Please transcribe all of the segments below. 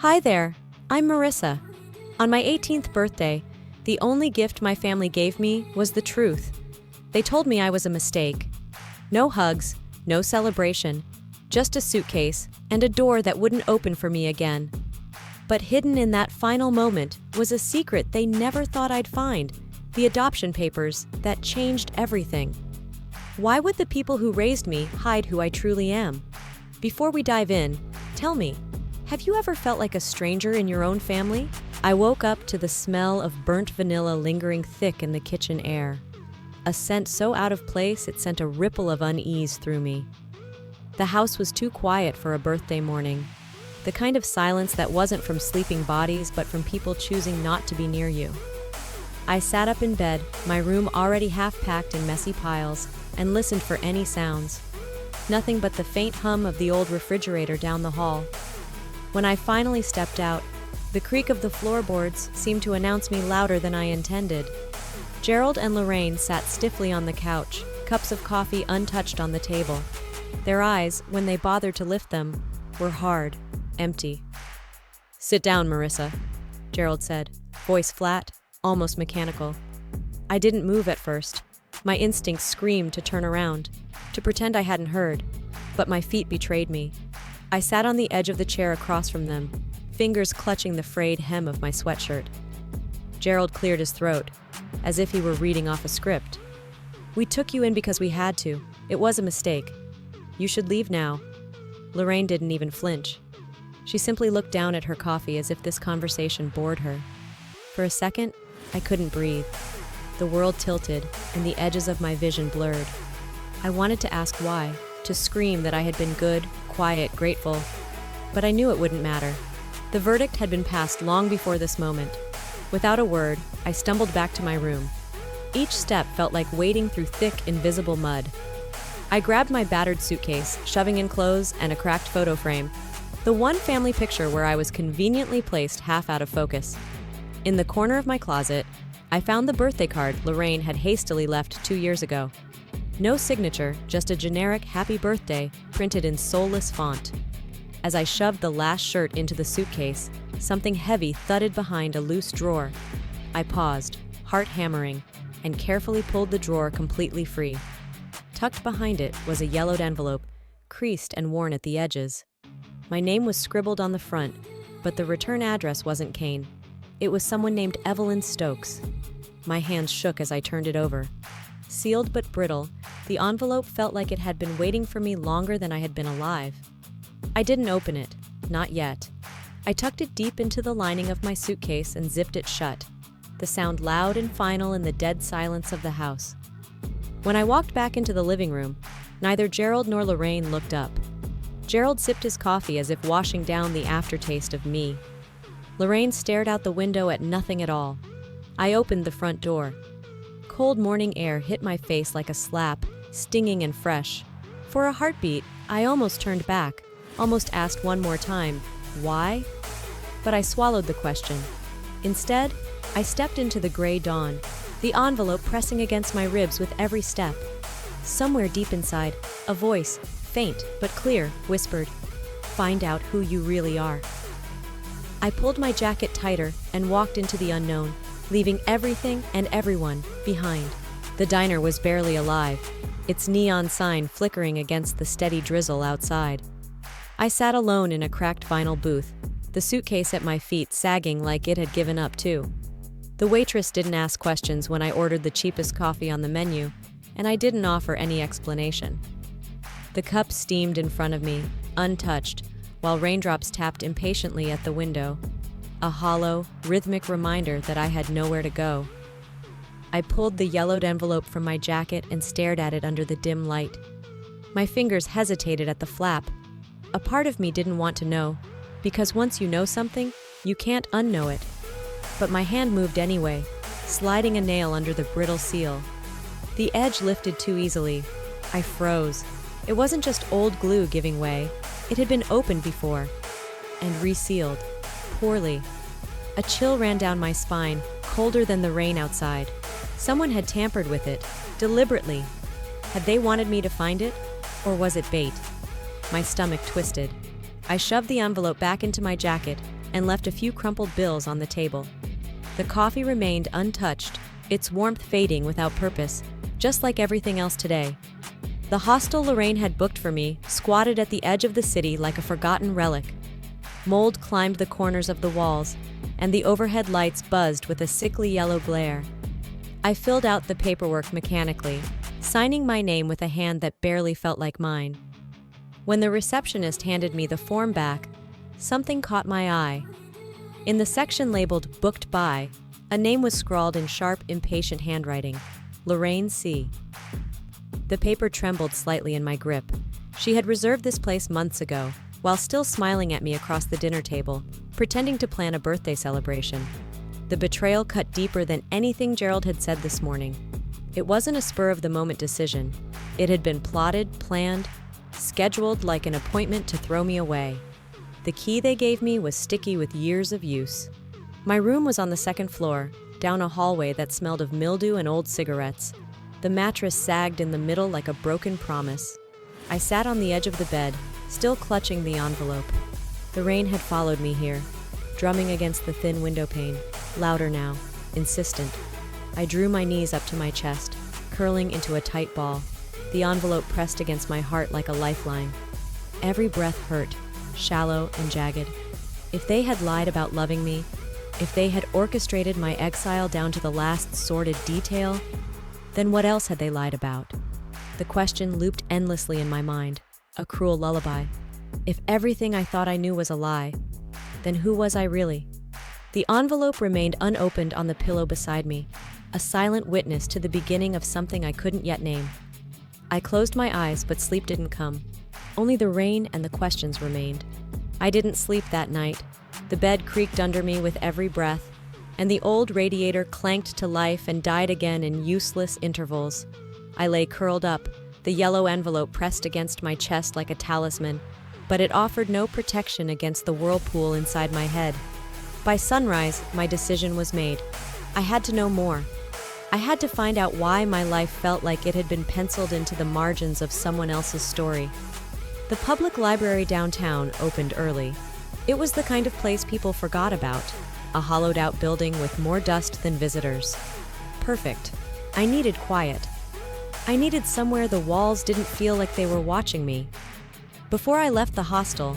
Hi there, I'm Marissa. On my 18th birthday, the only gift my family gave me was the truth. They told me I was a mistake. No hugs, no celebration, just a suitcase and a door that wouldn't open for me again. But hidden in that final moment was a secret they never thought I'd find, the adoption papers that changed everything. Why would the people who raised me hide who I truly am? Before we dive in, tell me, have you ever felt like a stranger in your own family? I woke up to the smell of burnt vanilla lingering thick in the kitchen air. A scent so out of place it sent a ripple of unease through me. The house was too quiet for a birthday morning. The kind of silence that wasn't from sleeping bodies but from people choosing not to be near you. I sat up in bed, my room already half-packed in messy piles, and listened for any sounds. Nothing but the faint hum of the old refrigerator down the hall. When I finally stepped out, the creak of the floorboards seemed to announce me louder than I intended. Gerald and Lorraine sat stiffly on the couch, cups of coffee untouched on the table. Their eyes, when they bothered to lift them, were hard, empty. "Sit down, Marissa," Gerald said, voice flat, almost mechanical. I didn't move at first. My instincts screamed to turn around, to pretend I hadn't heard, but my feet betrayed me. I sat on the edge of the chair across from them, fingers clutching the frayed hem of my sweatshirt. Gerald cleared his throat, as if he were reading off a script. "We took you in because we had to. It was a mistake. You should leave now." Lorraine didn't even flinch. She simply looked down at her coffee as if this conversation bored her. For a second, I couldn't breathe. The world tilted, and the edges of my vision blurred. I wanted to ask why, to scream that I had been good, quiet, grateful, but I knew it wouldn't matter. The verdict had been passed long before this moment. Without a word, I stumbled back to my room. Each step felt like wading through thick, invisible mud. I grabbed my battered suitcase, shoving in clothes and a cracked photo frame, the one family picture where I was conveniently placed half out of focus. In the corner of my closet, I found the birthday card Lorraine had hastily left 2 years ago. No signature, just a generic happy birthday printed in soulless font. As I shoved the last shirt into the suitcase, something heavy thudded behind a loose drawer. I paused, heart hammering, and carefully pulled the drawer completely free. Tucked behind it was a yellowed envelope, creased and worn at the edges. My name was scribbled on the front, but the return address wasn't Kane. It was someone named Evelyn Stokes. My hands shook as I turned it over. Sealed but brittle, the envelope felt like it had been waiting for me longer than I had been alive. I didn't open it, not yet. I tucked it deep into the lining of my suitcase and zipped it shut, the sound loud and final in the dead silence of the house. When I walked back into the living room, neither Gerald nor Lorraine looked up. Gerald sipped his coffee as if washing down the aftertaste of me. Lorraine stared out the window at nothing at all. I opened the front door. Cold morning air hit my face like a slap, stinging and fresh. For a heartbeat, I almost turned back, almost asked one more time, why? But I swallowed the question. Instead, I stepped into the gray dawn, the envelope pressing against my ribs with every step. Somewhere deep inside, a voice, faint but clear, whispered, "Find out who you really are." I pulled my jacket tighter and walked into the unknown, leaving everything and everyone behind. The diner was barely alive, its neon sign flickering against the steady drizzle outside. I sat alone in a cracked vinyl booth, the suitcase at my feet sagging like it had given up too. The waitress didn't ask questions when I ordered the cheapest coffee on the menu, and I didn't offer any explanation. The cup steamed in front of me, untouched, while raindrops tapped impatiently at the window, a hollow, rhythmic reminder that I had nowhere to go. I pulled the yellowed envelope from my jacket and stared at it under the dim light. My fingers hesitated at the flap. A part of me didn't want to know, because once you know something, you can't unknow it. But my hand moved anyway, sliding a nail under the brittle seal. The edge lifted too easily. I froze. It wasn't just old glue giving way. It had been opened before, and resealed, poorly. A chill ran down my spine, colder than the rain outside. Someone had tampered with it, deliberately. Had they wanted me to find it, or was it bait? My stomach twisted. I shoved the envelope back into my jacket, and left a few crumpled bills on the table. The coffee remained untouched, its warmth fading without purpose, just like everything else today. The hostel Lorraine had booked for me squatted at the edge of the city like a forgotten relic. Mold climbed the corners of the walls, and the overhead lights buzzed with a sickly yellow glare. I filled out the paperwork mechanically, signing my name with a hand that barely felt like mine. When the receptionist handed me the form back, something caught my eye. In the section labeled Booked By, a name was scrawled in sharp, impatient handwriting, Lorraine C. The paper trembled slightly in my grip. She had reserved this place months ago, while still smiling at me across the dinner table, pretending to plan a birthday celebration. The betrayal cut deeper than anything Gerald had said this morning. It wasn't a spur-of-the-moment decision. It had been plotted, planned, scheduled like an appointment to throw me away. The key they gave me was sticky with years of use. My room was on the second floor, down a hallway that smelled of mildew and old cigarettes. The mattress sagged in the middle like a broken promise. I sat on the edge of the bed, still clutching the envelope. The rain had followed me here, drumming against the thin window pane, louder now, insistent. I drew my knees up to my chest, curling into a tight ball, the envelope pressed against my heart like a lifeline. Every breath hurt, shallow and jagged. If they had lied about loving me, if they had orchestrated my exile down to the last sordid detail, then what else had they lied about? The question looped endlessly in my mind, a cruel lullaby. If everything I thought I knew was a lie, then who was I really? The envelope remained unopened on the pillow beside me, a silent witness to the beginning of something I couldn't yet name. I closed my eyes, but sleep didn't come. Only the rain and the questions remained. I didn't sleep that night. The bed creaked under me with every breath, and the old radiator clanked to life and died again in useless intervals. I lay curled up, the yellow envelope pressed against my chest like a talisman, but it offered no protection against the whirlpool inside my head. By sunrise, my decision was made. I had to know more. I had to find out why my life felt like it had been penciled into the margins of someone else's story. The public library downtown opened early. It was the kind of place people forgot about, a hollowed-out building with more dust than visitors. Perfect. I needed quiet. I needed somewhere the walls didn't feel like they were watching me. Before I left the hostel,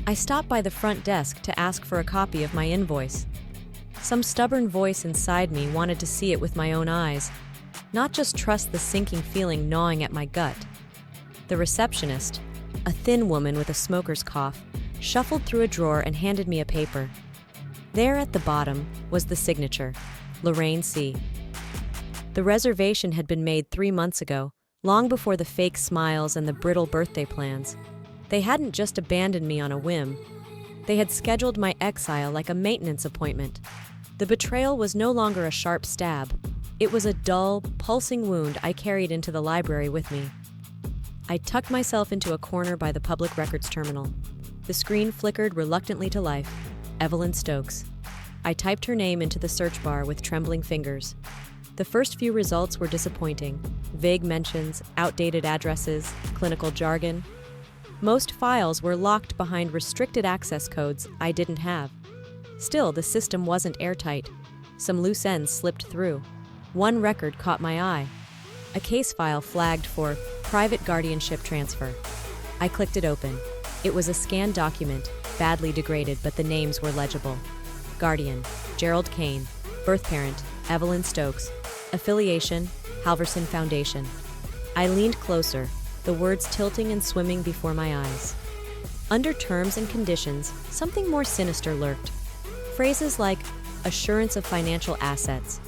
I stopped by the front desk to ask for a copy of my invoice. Some stubborn voice inside me wanted to see it with my own eyes, not just trust the sinking feeling gnawing at my gut. The receptionist, a thin woman with a smoker's cough, shuffled through a drawer and handed me a paper. There at the bottom was the signature, Lorraine C. The reservation had been made 3 months ago, long before the fake smiles and the brittle birthday plans. They hadn't just abandoned me on a whim. They had scheduled my exile like a maintenance appointment. The betrayal was no longer a sharp stab. It was a dull, pulsing wound I carried into the library with me. I tucked myself into a corner by the public records terminal. The screen flickered reluctantly to life. Evelyn Stokes. I typed her name into the search bar with trembling fingers. The first few results were disappointing. Vague mentions, outdated addresses, clinical jargon. Most files were locked behind restricted access codes I didn't have. Still, the system wasn't airtight. Some loose ends slipped through. One record caught my eye. A case file flagged for private guardianship transfer. I clicked it open. It was a scanned document, badly degraded, but the names were legible. Guardian, Gerald Kane. Birth parent, Evelyn Stokes. Affiliation, Halverson Foundation. I leaned closer, the words tilting and swimming before my eyes. Under terms and conditions, something more sinister lurked. Phrases like assurance of financial assets,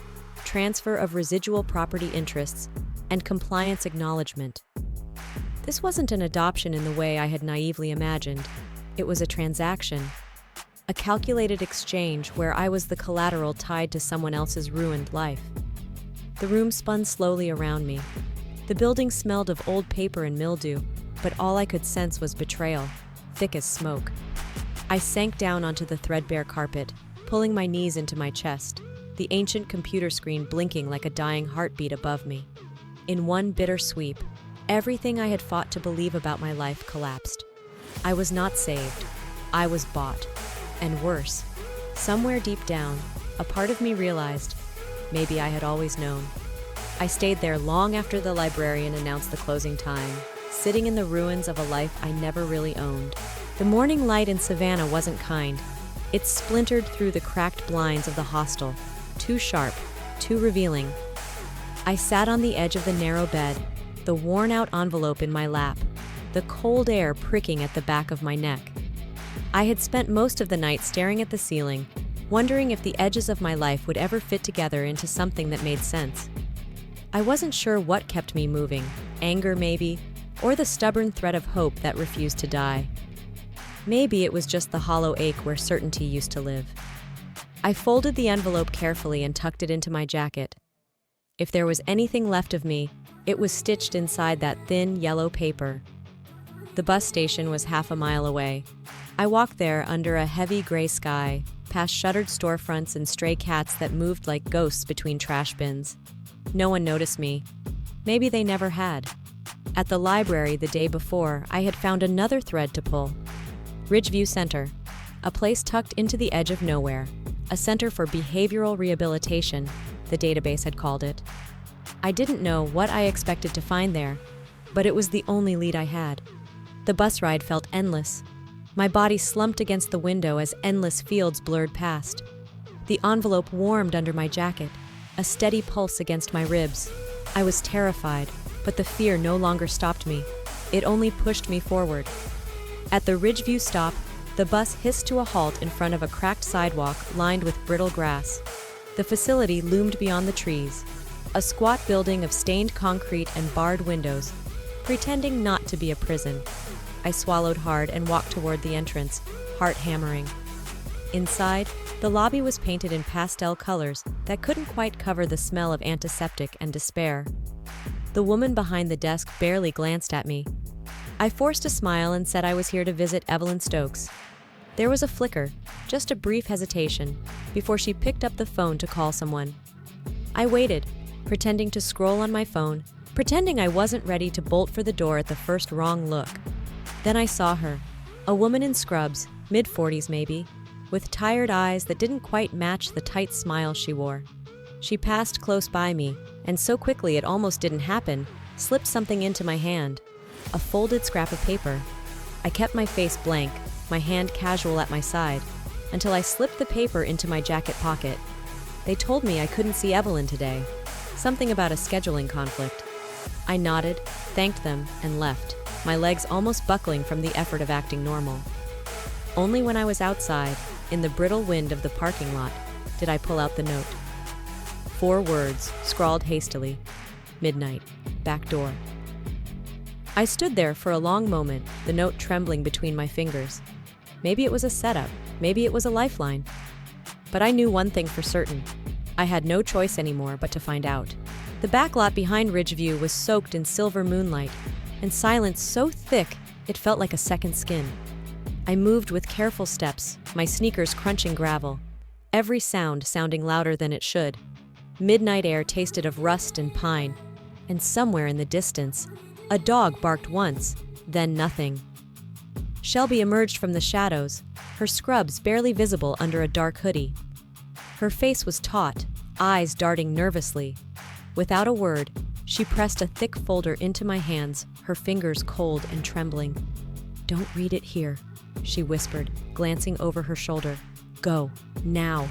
transfer of residual property interests, and compliance acknowledgement. This wasn't an adoption in the way I had naively imagined. It was a transaction, a calculated exchange where I was the collateral tied to someone else's ruined life. The room spun slowly around me. The building smelled of old paper and mildew, but all I could sense was betrayal, thick as smoke. I sank down onto the threadbare carpet, pulling my knees into my chest, the ancient computer screen blinking like a dying heartbeat above me. In one bitter sweep, everything I had fought to believe about my life collapsed. I was not saved. I was bought. And worse, Somewhere deep down, a part of me realized maybe I had always known. I stayed there long after the librarian announced the closing time, sitting in the ruins of a life I never really owned. The morning light in Savannah wasn't kind. It splintered through the cracked blinds of the hostel, too sharp, too revealing. I sat on the edge of the narrow bed, the worn-out envelope in my lap, the cold air pricking at the back of my neck. I had spent most of the night staring at the ceiling, wondering if the edges of my life would ever fit together into something that made sense. I wasn't sure what kept me moving, anger maybe, or the stubborn thread of hope that refused to die. Maybe it was just the hollow ache where certainty used to live. I folded the envelope carefully and tucked it into my jacket. If there was anything left of me, it was stitched inside that thin, yellow paper. The bus station was half a mile away. I walked there under a heavy gray sky, past shuttered storefronts and stray cats that moved like ghosts between trash bins. No one noticed me. Maybe they never had. At the library the day before, I had found another thread to pull. Ridgeview Center, a place tucked into the edge of nowhere, a center for behavioral rehabilitation, the database had called it. I didn't know what I expected to find there, but it was the only lead I had. The bus ride felt endless. My body slumped against the window as endless fields blurred past. The envelope warmed under my jacket, a steady pulse against my ribs. I was terrified, but the fear no longer stopped me. It only pushed me forward. At the Ridgeview stop, the bus hissed to a halt in front of a cracked sidewalk lined with brittle grass. The facility loomed beyond the trees, a squat building of stained concrete and barred windows, pretending not to be a prison. I swallowed hard and walked toward the entrance, heart hammering. Inside, the lobby was painted in pastel colors that couldn't quite cover the smell of antiseptic and despair. The woman behind the desk barely glanced at me. I forced a smile and said I was here to visit Evelyn Stokes. There was a flicker, just a brief hesitation, before she picked up the phone to call someone. I waited, pretending to scroll on my phone, pretending I wasn't ready to bolt for the door at the first wrong look. Then I saw her, a woman in scrubs, mid-40s maybe, with tired eyes that didn't quite match the tight smile she wore. She passed close by me, and so quickly it almost didn't happen, slipped something into my hand, a folded scrap of paper. I kept my face blank, my hand casual at my side, until I slipped the paper into my jacket pocket. They told me I couldn't see Evelyn today, something about a scheduling conflict. I nodded, thanked them, and left, my legs almost buckling from the effort of acting normal. Only when I was outside, in the brittle wind of the parking lot, did I pull out the note. 4 words, scrawled hastily. Midnight. Back door. I stood there for a long moment, the note trembling between my fingers. Maybe it was a setup, maybe it was a lifeline. But I knew one thing for certain. I had no choice anymore but to find out. The backlot behind Ridgeview was soaked in silver moonlight, and silence so thick it felt like a second skin. I moved with careful steps, my sneakers crunching gravel, every sound sounding louder than it should. Midnight air tasted of rust and pine, and somewhere in the distance, a dog barked once, then nothing. Shelby emerged from the shadows, her scrubs barely visible under a dark hoodie. Her face was taut, eyes darting nervously. Without a word, she pressed a thick folder into my hands, her fingers cold and trembling. "Don't read it here," she whispered, glancing over her shoulder. "Go, now."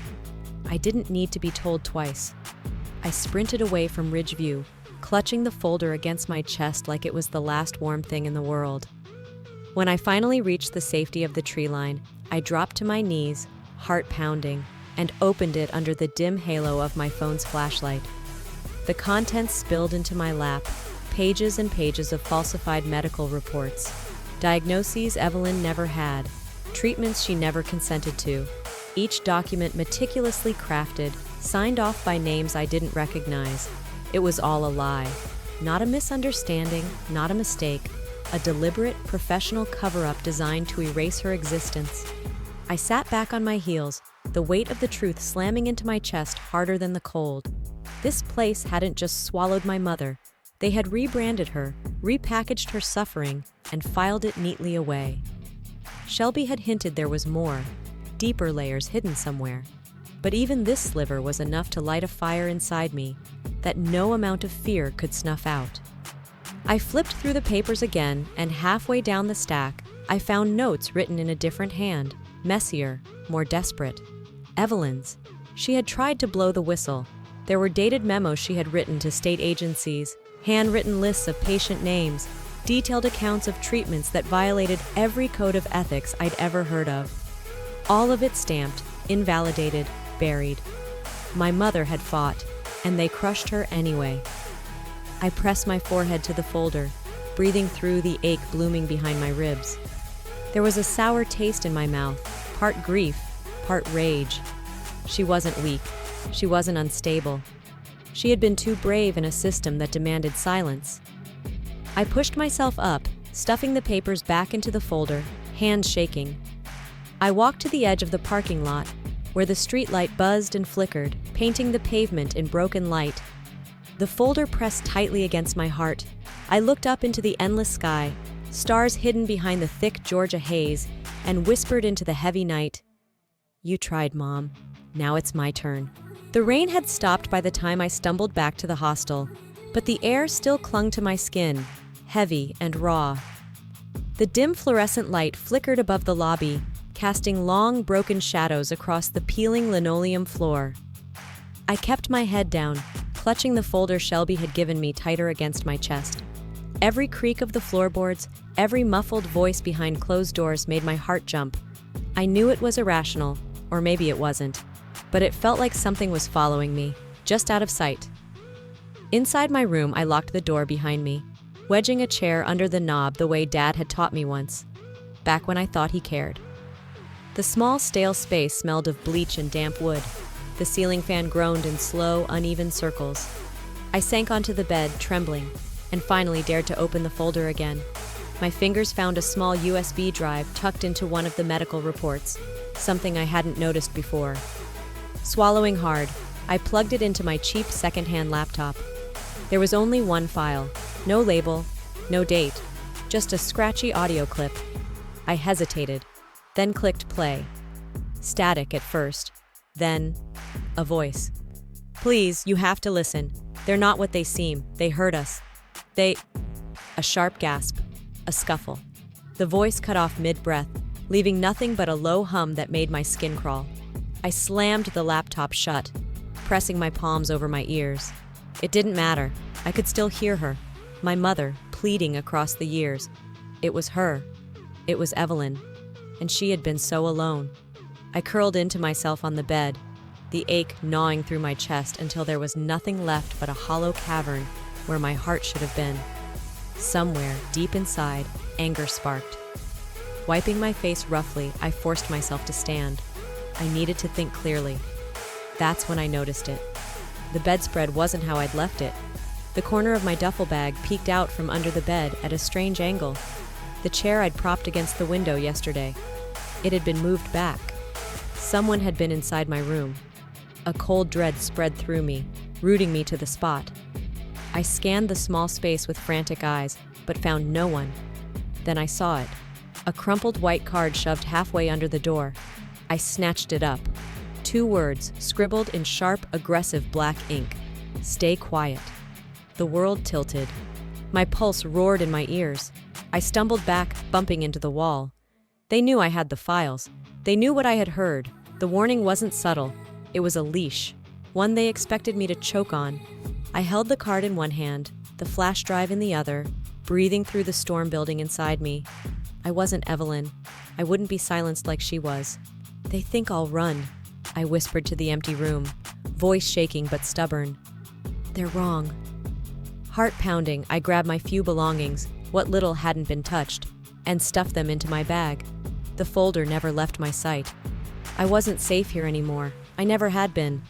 I didn't need to be told twice. I sprinted away from Ridgeview, clutching the folder against my chest like it was the last warm thing in the world. When I finally reached the safety of the tree line, I dropped to my knees, heart pounding, and opened it under the dim halo of my phone's flashlight. The contents spilled into my lap, pages and pages of falsified medical reports, diagnoses Evelyn never had, treatments she never consented to, each document meticulously crafted, signed off by names I didn't recognize. It was all a lie. Not a misunderstanding, not a mistake, a deliberate, professional cover-up designed to erase her existence. I sat back on my heels, the weight of the truth slamming into my chest harder than the cold. This place hadn't just swallowed my mother. They had rebranded her, repackaged her suffering, and filed it neatly away. Shelby had hinted there was more. deeper layers hidden somewhere. But even this sliver was enough to light a fire inside me that no amount of fear could snuff out. I flipped through the papers again, and halfway down the stack, I found notes written in a different hand, messier, more desperate. Evelyn's. She had tried to blow the whistle. There were dated memos she had written to state agencies, handwritten lists of patient names, detailed accounts of treatments that violated every code of ethics I'd ever heard of. All of it stamped, invalidated, buried. My mother had fought, and they crushed her anyway. I pressed my forehead to the folder, breathing through the ache blooming behind my ribs. There was a sour taste in my mouth, part grief, part rage. She wasn't weak. She wasn't unstable. She had been too brave in a system that demanded silence. I pushed myself up, stuffing the papers back into the folder, hands shaking. I walked to the edge of the parking lot, where the streetlight buzzed and flickered, painting the pavement in broken light. The folder pressed tightly against my heart. I looked up into the endless sky, stars hidden behind the thick Georgia haze, and whispered into the heavy night, "You tried, Mom. Now it's my turn." The rain had stopped by the time I stumbled back to the hostel, but the air still clung to my skin, heavy and raw. The dim fluorescent light flickered above the lobby, casting long, broken shadows across the peeling linoleum floor. I kept my head down, clutching the folder Shelby had given me tighter against my chest. Every creak of the floorboards, every muffled voice behind closed doors made my heart jump. I knew it was irrational, or maybe it wasn't, but it felt like something was following me, just out of sight. Inside my room, I locked the door behind me, wedging a chair under the knob the way Dad had taught me once, back when I thought he cared. The small, stale space smelled of bleach and damp wood. The ceiling fan groaned in slow, uneven circles. I sank onto the bed, trembling, and finally dared to open the folder again. My fingers found a small USB drive tucked into one of the medical reports, something I hadn't noticed before. Swallowing hard, I plugged it into my cheap secondhand laptop. There was only one file, no label, no date, just a scratchy audio clip. I hesitated, then clicked play. Static at first, then a voice. "Please, you have to listen. They're not what they seem. They hurt us. They..." A sharp gasp, a scuffle. The voice cut off mid-breath, leaving nothing but a low hum that made my skin crawl. I slammed the laptop shut, pressing my palms over my ears. It didn't matter. I could still hear her, my mother, pleading across the years. It was her. It was Evelyn. And she had been so alone. I curled into myself on the bed, the ache gnawing through my chest until there was nothing left but a hollow cavern where my heart should have been. Somewhere, deep inside, anger sparked. Wiping my face roughly, I forced myself to stand. I needed to think clearly. That's when I noticed it. The bedspread wasn't how I'd left it. The corner of my duffel bag peeked out from under the bed at a strange angle. The chair I'd propped against the window yesterday. It had been moved back. Someone had been inside my room. A cold dread spread through me, rooting me to the spot. I scanned the small space with frantic eyes, but found no one. Then I saw it. A crumpled white card shoved halfway under the door. I snatched it up. 2 words, scribbled in sharp, aggressive black ink. "Stay quiet." The world tilted. My pulse roared in my ears. I stumbled back, bumping into the wall. They knew I had the files. They knew what I had heard. The warning wasn't subtle. It was a leash, one they expected me to choke on. I held the card in one hand, the flash drive in the other, breathing through the storm building inside me. I wasn't Evelyn. I wouldn't be silenced like she was. "They think I'll run," I whispered to the empty room, voice shaking but stubborn. "They're wrong." Heart pounding, I grabbed my few belongings, what little hadn't been touched, and stuffed them into my bag. The folder never left my sight. I wasn't safe here anymore. I never had been.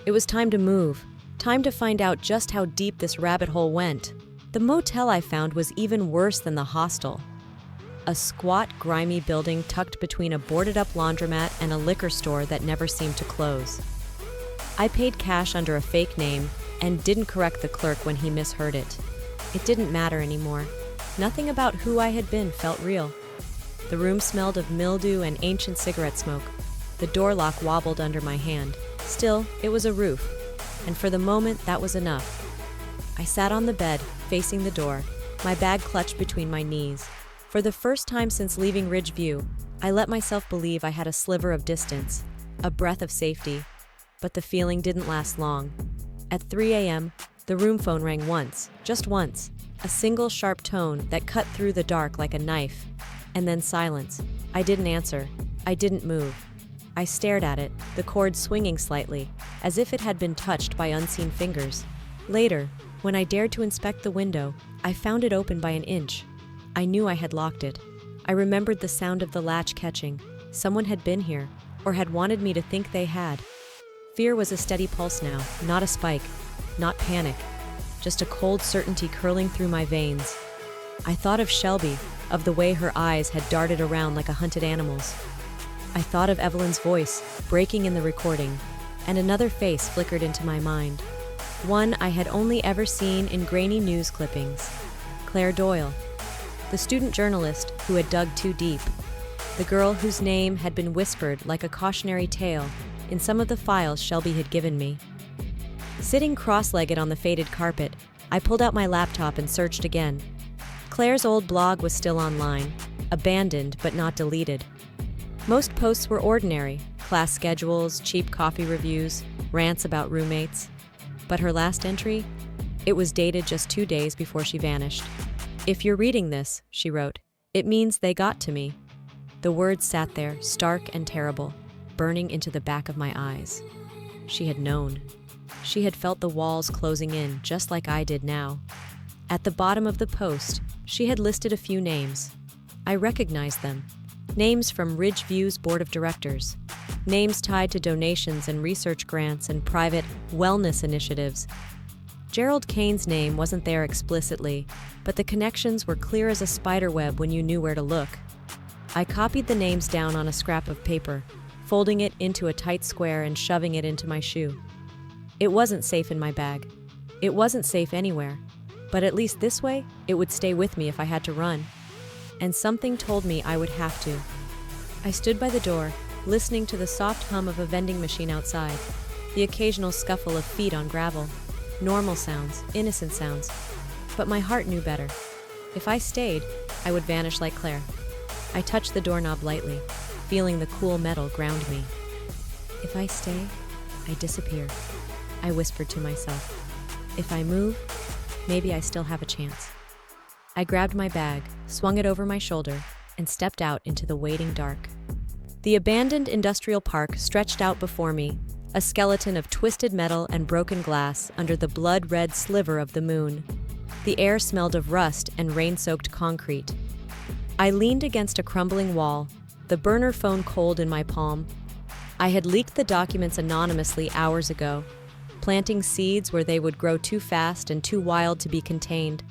It was time to move. Time to find out just how deep this rabbit hole went. The motel I found was even worse than the hostel. A squat, grimy building tucked between a boarded-up laundromat and a liquor store that never seemed to close. I paid cash under a fake name and didn't correct the clerk when he misheard it. It didn't matter anymore. Nothing about who I had been felt real. The room smelled of mildew and ancient cigarette smoke. The door lock wobbled under my hand. Still, it was a roof, and for the moment, that was enough. I sat on the bed, facing the door, my bag clutched between my knees. For the first time since leaving Ridgeview, I let myself believe I had a sliver of distance, a breath of safety, but the feeling didn't last long. At 3 a.m., the room phone rang once, just once, a single sharp tone that cut through the dark like a knife, and then silence. I didn't answer. I didn't move. I stared at it, the cord swinging slightly, as if it had been touched by unseen fingers. Later, when I dared to inspect the window, I found it open by an inch. I knew I had locked it. I remembered the sound of the latch catching. Someone had been here, or had wanted me to think they had. Fear was a steady pulse now, not a spike, not panic, just a cold certainty curling through my veins. I thought of Shelby, of the way her eyes had darted around like a hunted animal's. I thought of Evelyn's voice, breaking in the recording, and another face flickered into my mind. One I had only ever seen in grainy news clippings. Claire Doyle, the student journalist who had dug too deep. The girl whose name had been whispered like a cautionary tale in some of the files Shelby had given me. Sitting cross-legged on the faded carpet, I pulled out my laptop and searched again. Claire's old blog was still online, abandoned but not deleted. Most posts were ordinary, class schedules, cheap coffee reviews, rants about roommates. But her last entry? It was dated just 2 days before she vanished. "If you're reading this," she wrote, "it means they got to me." The words sat there, stark and terrible, burning into the back of my eyes. She had known. She had felt the walls closing in, just like I did now. At the bottom of the post, she had listed a few names. I recognized them. Names from Ridgeview's board of directors. Names tied to donations and research grants and private wellness initiatives. Gerald Kane's name wasn't there explicitly, but the connections were clear as a spider web when you knew where to look. I copied the names down on a scrap of paper, folding it into a tight square and shoving it into my shoe. It wasn't safe in my bag. It wasn't safe anywhere. But at least this way, it would stay with me if I had to run. And something told me I would have to. I stood by the door, listening to the soft hum of a vending machine outside, the occasional scuffle of feet on gravel. Normal sounds, innocent sounds. But my heart knew better. If I stayed, I would vanish like Claire. I touched the doorknob lightly, feeling the cool metal ground me. If I stay, I disappear, I whispered to myself. If I move, maybe I still have a chance. I grabbed my bag, swung it over my shoulder, and stepped out into the waiting dark. The abandoned industrial park stretched out before me, a skeleton of twisted metal and broken glass under the blood-red sliver of the moon. The air smelled of rust and rain-soaked concrete. I leaned against a crumbling wall, the burner phone cold in my palm. I had leaked the documents anonymously hours ago, planting seeds where they would grow too fast and too wild to be contained.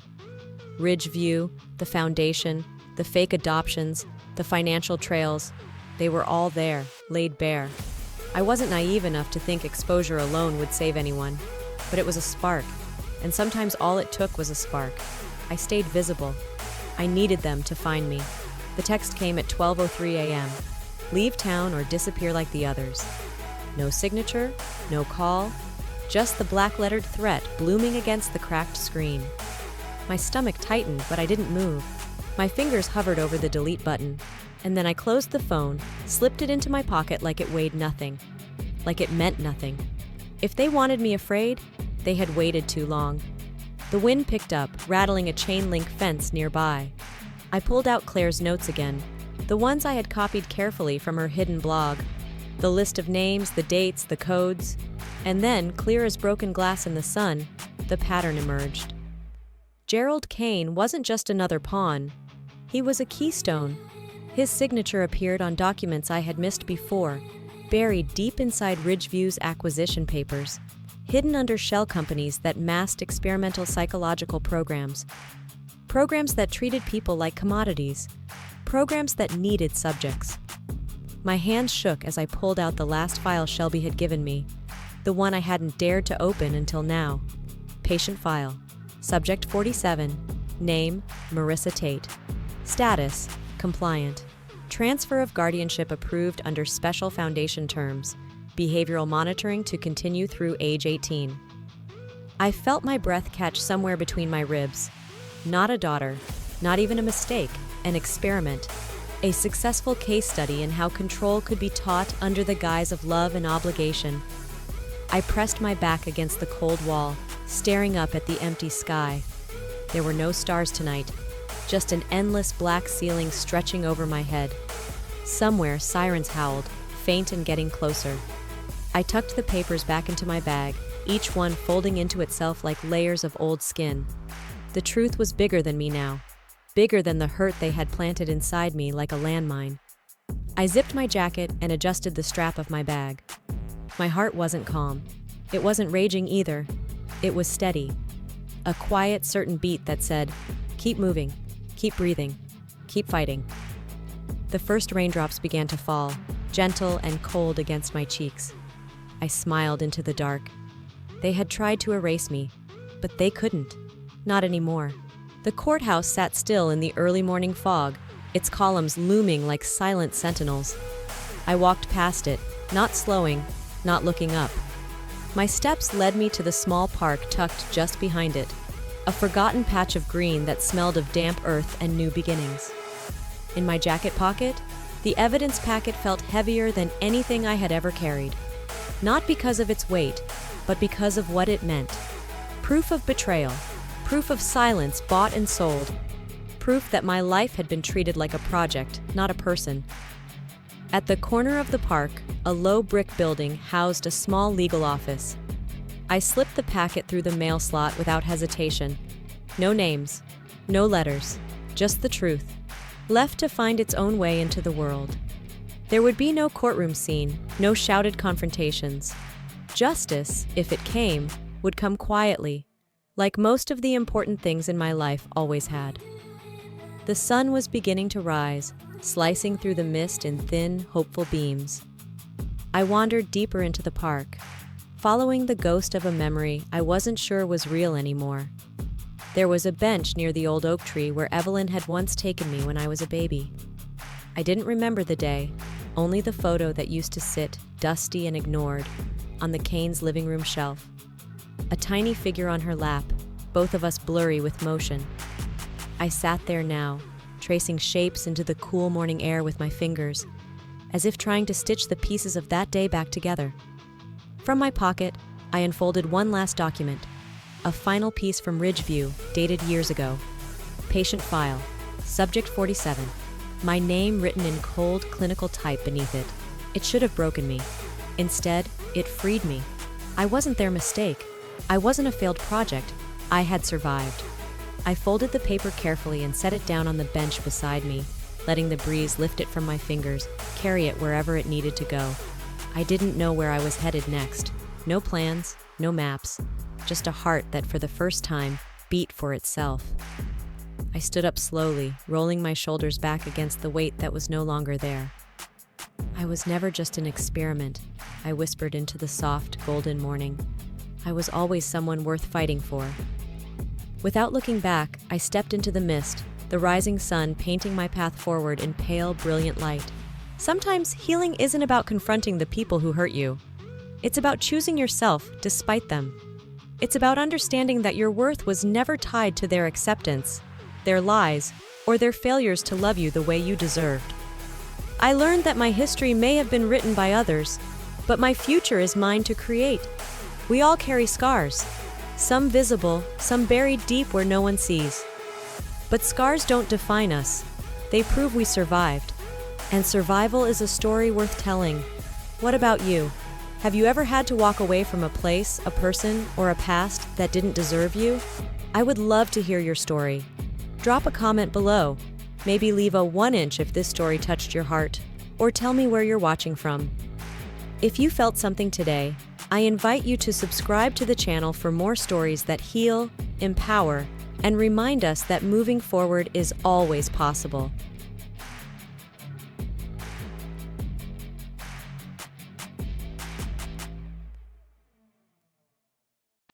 Ridgeview, the foundation, the fake adoptions, the financial trails, they were all there, laid bare. I wasn't naive enough to think exposure alone would save anyone, but it was a spark, and sometimes all it took was a spark. I stayed visible. I needed them to find me. The text came at 12:03 a.m. Leave town or disappear like the others. No signature, no call, just the black-lettered threat blooming against the cracked screen. My stomach tightened, but I didn't move. My fingers hovered over the delete button, and then I closed the phone, slipped it into my pocket like it weighed nothing, like it meant nothing. If they wanted me afraid, they had waited too long. The wind picked up, rattling a chain-link fence nearby. I pulled out Claire's notes again, the ones I had copied carefully from her hidden blog, the list of names, the dates, the codes, and then, clear as broken glass in the sun, the pattern emerged. Gerald Kane wasn't just another pawn. He was a keystone. His signature appeared on documents I had missed before, buried deep inside Ridgeview's acquisition papers, hidden under shell companies that masked experimental psychological programs. Programs that treated people like commodities. Programs that needed subjects. My hands shook as I pulled out the last file Shelby had given me, the one I hadn't dared to open until now. Patient file. Subject 47. Name, Marissa Tate. Status, compliant. Transfer of guardianship approved under special foundation terms. Behavioral monitoring to continue through age 18. I felt my breath catch somewhere between my ribs. Not a daughter, not even a mistake, an experiment. A successful case study in how control could be taught under the guise of love and obligation. I pressed my back against the cold wall, staring up at the empty sky. There were no stars tonight, just an endless black ceiling stretching over my head. Somewhere, sirens howled, faint and getting closer. I tucked the papers back into my bag, each one folding into itself like layers of old skin. The truth was bigger than me now, bigger than the hurt they had planted inside me like a landmine. I zipped my jacket and adjusted the strap of my bag. My heart wasn't calm. It wasn't raging either. It was steady. A quiet, certain beat that said, "Keep moving, keep breathing, keep fighting." The first raindrops began to fall, gentle and cold against my cheeks. I smiled into the dark. They had tried to erase me, but they couldn't. Not anymore. The courthouse sat still in the early morning fog, its columns looming like silent sentinels. I walked past it, not slowing, not looking up. My steps led me to the small park tucked just behind it, a forgotten patch of green that smelled of damp earth and new beginnings. In my jacket pocket, the evidence packet felt heavier than anything I had ever carried. Not because of its weight, but because of what it meant. Proof of betrayal, proof of silence bought and sold, proof that my life had been treated like a project, not a person. At the corner of the park, a low brick building housed a small legal office. I slipped the packet through the mail slot without hesitation. No names, no letters, just the truth, left to find its own way into the world. There would be no courtroom scene, no shouted confrontations. Justice, if it came, would come quietly, like most of the important things in my life always had. The sun was beginning to rise, slicing through the mist in thin, hopeful beams. I wandered deeper into the park, following the ghost of a memory I wasn't sure was real anymore. There was a bench near the old oak tree where Evelyn had once taken me when I was a baby. I didn't remember the day, only the photo that used to sit, dusty and ignored, on the Kane's living room shelf. A tiny figure on her lap, both of us blurry with motion. I sat there now, tracing shapes into the cool morning air with my fingers, as if trying to stitch the pieces of that day back together. From my pocket, I unfolded one last document, a final piece from Ridgeview, dated years ago. Patient file, subject 47. My name written in cold, clinical type beneath it. It should have broken me. Instead, it freed me. I wasn't their mistake. I wasn't a failed project. I had survived. I folded the paper carefully and set it down on the bench beside me, letting the breeze lift it from my fingers, carry it wherever it needed to go. I didn't know where I was headed next. No plans, no maps, just a heart that for the first time beat for itself. I stood up slowly, rolling my shoulders back against the weight that was no longer there. I was never just an experiment, I whispered into the soft, golden morning. I was always someone worth fighting for. Without looking back, I stepped into the mist, the rising sun painting my path forward in pale, brilliant light. Sometimes healing isn't about confronting the people who hurt you. It's about choosing yourself despite them. It's about understanding that your worth was never tied to their acceptance, their lies, or their failures to love you the way you deserved. I learned that my history may have been written by others, but my future is mine to create. We all carry scars, some visible, some buried deep where no one sees. But scars don't define us. They prove we survived. And survival is a story worth telling. What about you? Have you ever had to walk away from a place, a person, or a past that didn't deserve you? I would love to hear your story. Drop a comment below. Maybe leave a 1-inch if this story touched your heart, or tell me where you're watching from. If you felt something today, I invite you to subscribe to the channel for more stories that heal, empower, and remind us that moving forward is always possible.